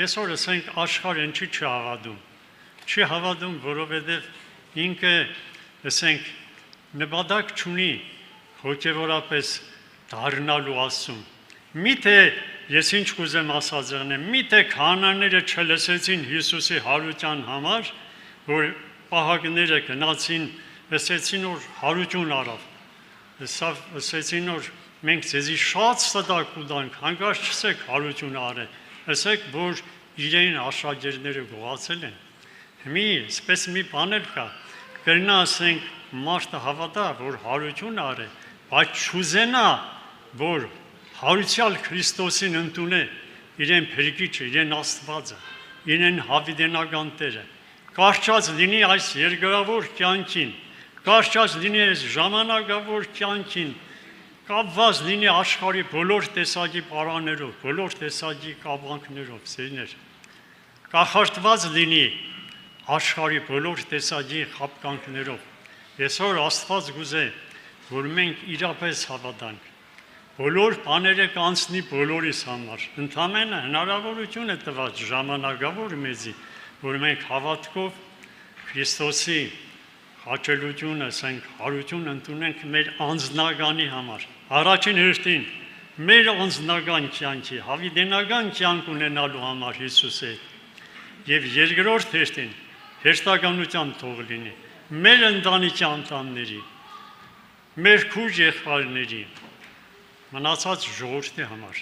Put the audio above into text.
Այսօր ասենք աշխարհն չի հավատում։ Չի հավատում, որովհետև ինքը ասենք նպատակ չունի հոգևորապես դառնալու Աստծուն։ Միթե ես ինչ կուզեմ ասած եղնեմ, միթե քահանաները չլսեցին Հիսուսի հարության համար, որ պահակները գնացին, ասեցին որ հարություն արավ։ Ասեցին որ մենք ձեզի շատ ստակ կտանք, հանկարծ չսեք հարություն արել, ասեք որ իրեն աշակերտները գողացել են։ Սպես մի բան էլ կա, կրնա ասենք մարդը հավատա, որ հարություն արե, բայց չուզենա, որ հարուցյալ Քրիստոսին ընդունե իրեն փրկիչը, իրեն Աստվածը, իրեն հավիտենական Տերը, կարճած լինի այս երկրավոր կյանքին, կարճած լինի այս ժամանակավոր կյանքին, կապված լինի աշխարհի բոլոր տեսակի պարաներով, բոլոր տեսակի կապանքներով, սերներ, կախարդված լինի աշխարհի բոլոր տեսակի խապկանքներով։ Այսօր Աստված գուզե, որ մենք իրապես հավատանք, բոլոր բաները կանցնի բոլորիս համար, ընդամենը հնարավորություն է տված ժամանակավոր մեզի, որ մենք հավատքով Քրիստոսի հաճելությունը, ասենք, հարություն ընդունենք մեր անձնագանի համար, առաջին հերթին մեր անձնական կյանքի, հավիտենական կյանք ունենալու համար Հիսուսի հետ, եւ երկրորդ հերթին հերթականությամբ թող լինի մեր ընտանիքի անդամների, մեր քույր եղբայրների, մնացած ժողովրդի համար։